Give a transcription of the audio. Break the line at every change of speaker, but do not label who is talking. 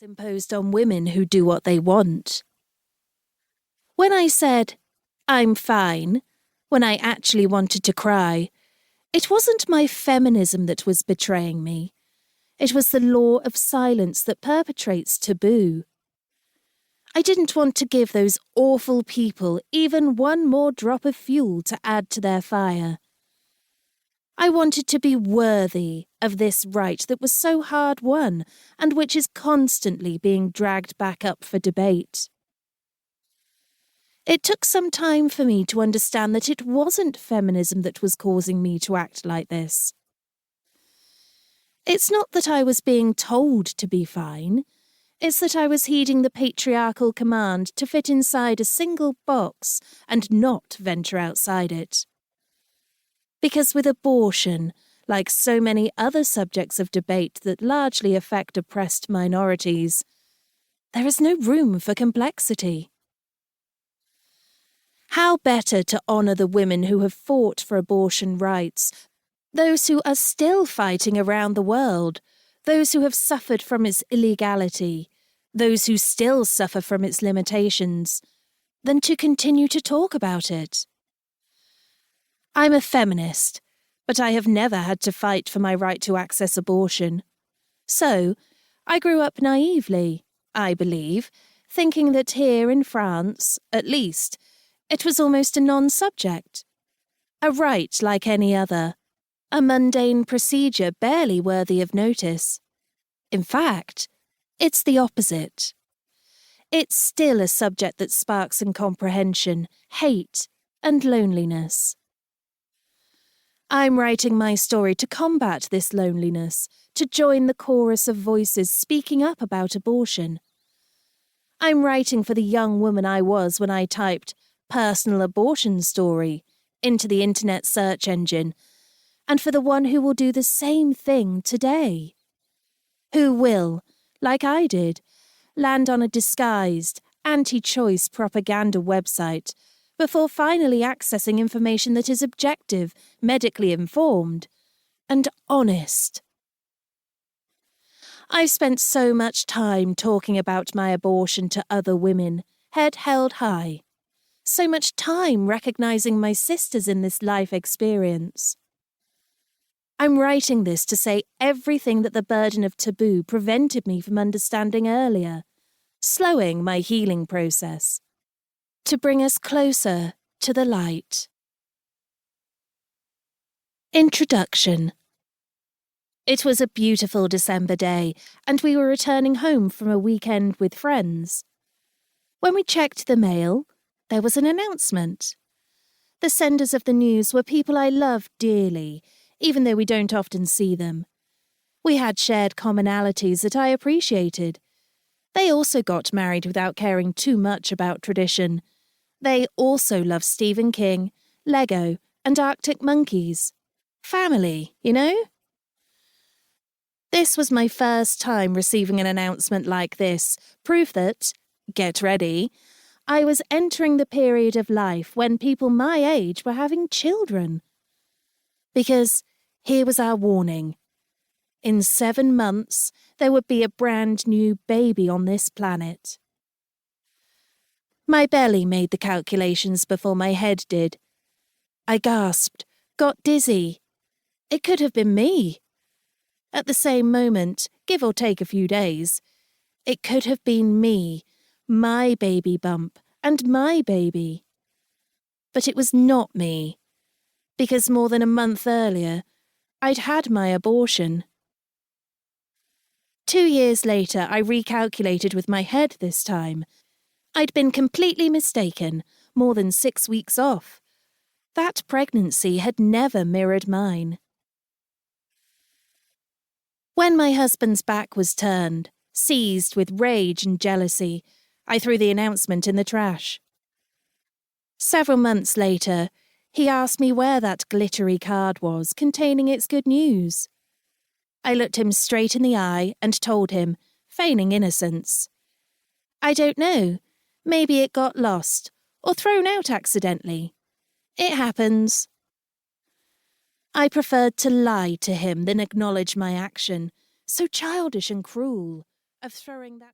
imposed on women who do what they want. When I said, "I'm fine," when I actually wanted to cry, it wasn't my feminism that was betraying me. It was the law of silence that perpetrates taboo. I didn't want to give those awful people even one more drop of fuel to add to their fire. I wanted to be worthy of this right that was so hard won and which is constantly being dragged back up for debate. It took some time for me to understand that it wasn't feminism that was causing me to act like this. It's not that I was being told to be fine. It's that I was heeding the patriarchal command to fit inside a single box and not venture outside it. Because with abortion, like so many other subjects of debate that largely affect oppressed minorities, there is no room for complexity. How better to honour the women who have fought for abortion rights, those who are still fighting around the world, those who have suffered from its illegality, those who still suffer from its limitations, than to continue to talk about it. I'm a feminist, but I have never had to fight for my right to access abortion. So, I grew up naively, I believe, thinking that here in France, at least, it was almost a non-subject. A right like any other. A mundane procedure barely worthy of notice. In fact, it's the opposite. It's still a subject that sparks incomprehension, hate, and loneliness. I'm writing my story to combat this loneliness, to join the chorus of voices speaking up about abortion. I'm writing for the young woman I was when I typed "personal abortion story" into the internet search engine, and for the one who will do the same thing today. Who will, like I did, land on a disguised, anti-choice propaganda website before finally accessing information that is objective, medically informed, and honest. I've spent so much time talking about my abortion to other women, head held high. So much time recognizing my sisters in this life experience. I'm writing this to say everything that the burden of taboo prevented me from understanding earlier, slowing my healing process. To bring us closer to the light. Introduction. It was a beautiful December day, and we were returning home from a weekend with friends. When we checked the mail, there was an announcement. The senders of the news were people I loved dearly, even though we don't often see them. We had shared commonalities that I appreciated. They also got married without caring too much about tradition. They also love Stephen King, Lego, and Arctic monkeys. Family, you know? This was my first time receiving an announcement like this, proof that, get ready, I was entering the period of life when people my age were having children. Because here was our warning. In 7 months, there would be a brand new baby on this planet. My belly made the calculations before my head did. I gasped, got dizzy. It could have been me. At the same moment, give or take a few days, it could have been me, my baby bump, and my baby. But it was not me, because more than a month earlier, I'd had my abortion. 2 years later, I recalculated with my head this time. I'd been completely mistaken, more than 6 weeks off. That pregnancy had never mirrored mine. When my husband's back was turned, seized with rage and jealousy, I threw the announcement in the trash. Several months later, he asked me where that glittery card was containing its good news. I looked him straight in the eye and told him, feigning innocence, "I don't know. Maybe it got lost, or thrown out accidentally. It happens." I preferred to lie to him than acknowledge my action, so childish and cruel, of throwing that